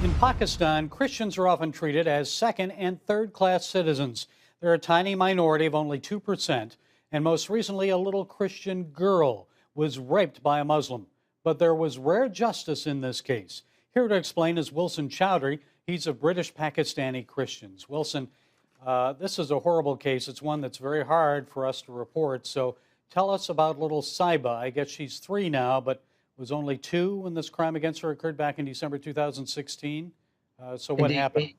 In Pakistan, Christians are often treated as second and third class citizens. They're a tiny minority of only 2%, and most recently, a little Christian girl was raped by a Muslim. But there was rare justice in this case. Here to explain is Wilson Chowdhury. He's of British Pakistani Christians. Wilson, this is a horrible case. It's one that's very hard for us to report. So tell us about little Saiba. I guess she's 3 now, but was only 2 when this crime against her occurred back in December 2016. So what Indeed, happened?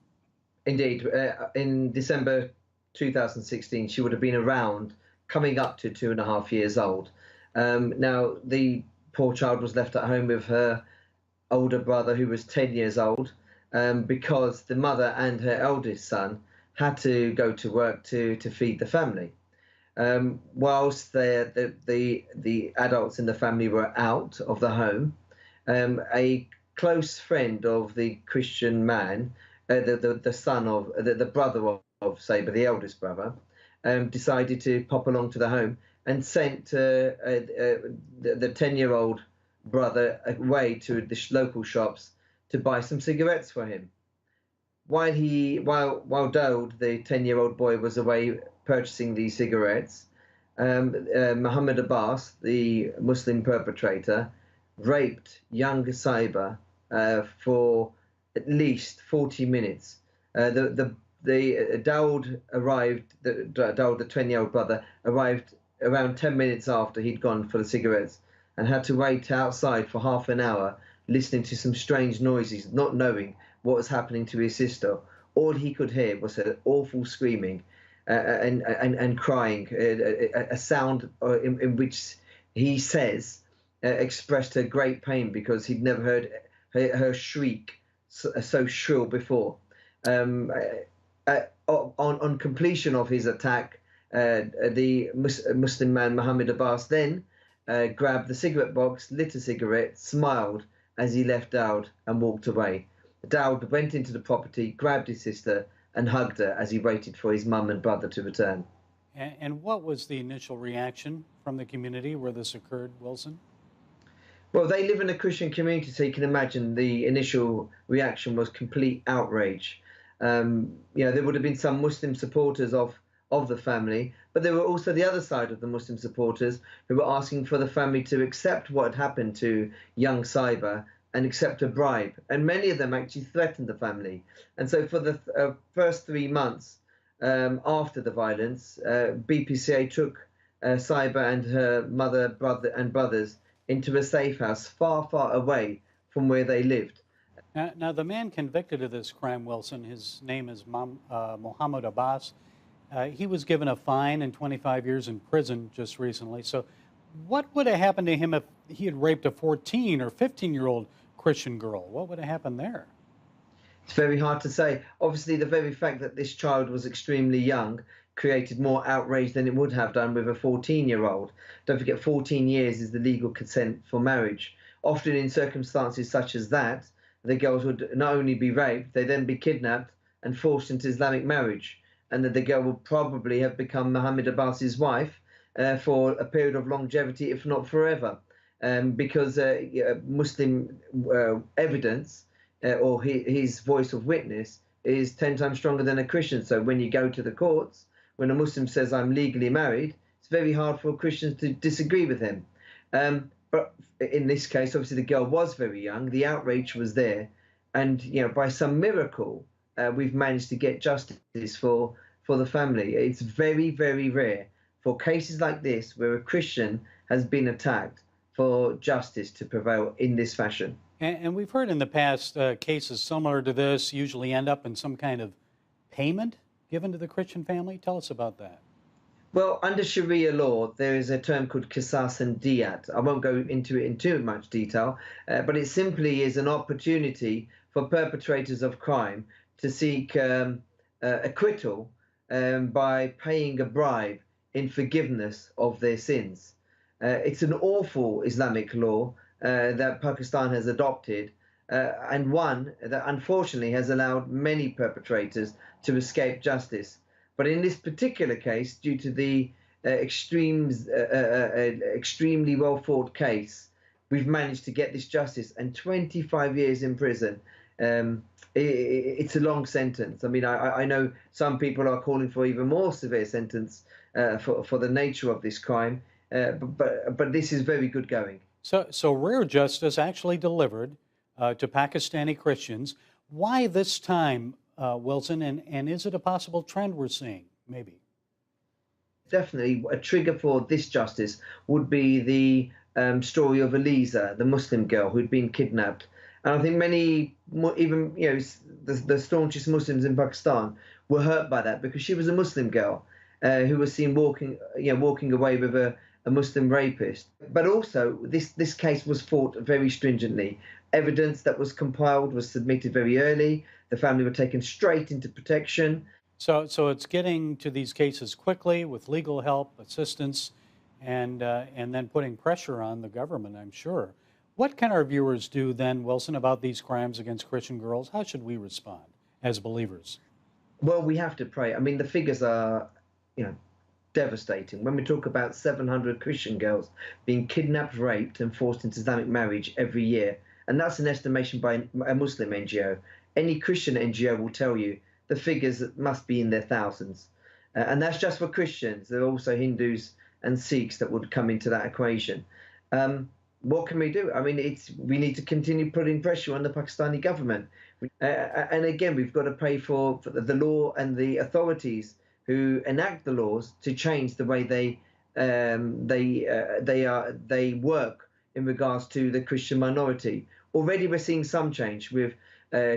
indeed. In December 2016, she would have been around, coming up to 2.5 years old. Now, the poor child was left at home with her older brother, who was 10 years old, because the mother and her eldest son had to go to work to feed the family. Whilst the adults in the family were out of the home, a close friend of the Christian man, the son of the brother of Saber, the eldest brother, decided to pop along to the home and sent the 10-year-old brother away to the local shops to buy some cigarettes for him. While Daoud, the 10-year-old boy, was away purchasing these cigarettes, Muhammad Abbas, the Muslim perpetrator, raped young Saiba for at least 40 minutes. Daoud arrived. Daoud, the 20-year-old brother, arrived around 10 minutes after he'd gone for the cigarettes, and had to wait outside for half an hour, listening to some strange noises, not knowing what was happening to his sister. All he could hear was an awful screaming and crying, a sound in which he says expressed her great pain, because he'd never heard her shriek so shrill before. On completion of his attack, the Muslim man Muhammad Abbas then grabbed the cigarette box, lit a cigarette, smiled as he left Daoud, and walked away. Daoud went into the property, grabbed his sister, and hugged her as he waited for his mum and brother to return. And what was the initial reaction from the community where this occurred, Wilson? Well, they live in a Christian community, so you can imagine the initial reaction was complete outrage. There would have been some Muslim supporters of the family, but there were also the other side of the Muslim supporters who were asking for the family to accept what had happened to young Saiba and accept a bribe. And many of them actually threatened the family. And so for the first 3 months after the violence, BPCA took Saiba and her mother, brother and brothers into a safe house far, far away from where they lived. Now, the man convicted of this crime, Wilson, his name is Mohammed Abbas. He was given a fine and 25 years in prison just recently. So what would have happened to him if he had raped a 14 or 15-year-old Christian girl? What would have happened there? It's very hard to say. Obviously, the very fact that this child was extremely young created more outrage than it would have done with a 14-year-old. Don't forget, 14 years is the legal consent for marriage. Often in circumstances such as that, the girls would not only be raped, they'd then be kidnapped and forced into Islamic marriage, and that the girl would probably have become Muhammad Abbas's wife for a period of longevity, if not forever, because Muslim evidence or his voice of witness is 10 times stronger than a Christian. So when you go to the courts, when a Muslim says, "I'm legally married," it's very hard for Christians to disagree with him. But in this case, obviously, the girl was very young. The outrage was there. And, by some miracle, we've managed to get justice for the family. It's very, very rare for cases like this, where a Christian has been attacked, for justice to prevail in this fashion. And we've heard in the past cases similar to this usually end up in some kind of payment given to the Christian family. Tell us about that. Well, under Sharia law, there is a term called qisas and diyat. I won't go into it in too much detail, but it simply is an opportunity for perpetrators of crime to seek acquittal by paying a bribe in forgiveness of their sins. It's an awful Islamic law that Pakistan has adopted, and one that unfortunately has allowed many perpetrators to escape justice. But in this particular case, due to the extremely well fought case, we've managed to get this justice, and 25 years in prison It's a long sentence. I mean, I know some people are calling for even more severe sentence for the nature of this crime, but this is very good going. So rare justice actually delivered to Pakistani Christians. Why this time, Wilson? And is it a possible trend we're seeing? Maybe. Definitely a trigger for this justice would be the story of Eliza, the Muslim girl who'd been kidnapped. And I think many, even the staunchest Muslims in Pakistan were hurt by that because she was a Muslim girl who was seen walking away with a Muslim rapist. But also, this case was fought very stringently. Evidence that was compiled was submitted very early. The family were taken straight into protection. So it's getting to these cases quickly with legal help, assistance, and then putting pressure on the government, I'm sure. What can our viewers do then, Wilson, about these crimes against Christian girls? How should we respond as believers? Well, we have to pray. I mean, the figures are, you know, devastating. When we talk about 700 Christian girls being kidnapped, raped, and forced into Islamic marriage every year, and that's an estimation by a Muslim NGO. Any Christian NGO will tell you the figures must be in their thousands. And that's just for Christians. There are also Hindus and Sikhs that would come into that equation. What can we do? I mean, we need to continue putting pressure on the Pakistani government. And again, we've got to pray for the law and the authorities who enact the laws to change the way they work in regards to the Christian minority. Already we're seeing some change with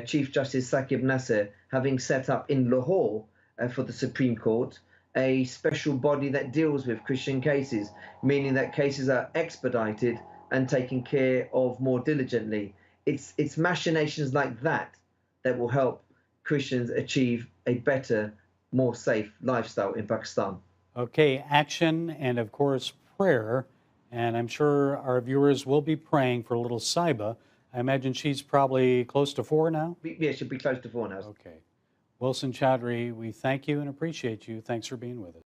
Chief Justice Saqib Nasser having set up in Lahore for the Supreme Court a special body that deals with Christian cases, meaning that cases are expedited and taken care of more diligently. It's machinations like that that will help Christians achieve a better, more safe lifestyle in Pakistan. Okay, action and, of course, prayer. And I'm sure our viewers will be praying for little Saiba. I imagine she's probably close to 4 now? Yeah, she'll be close to 4 now. Okay. Wilson Chaudhry, we thank you and appreciate you. Thanks for being with us.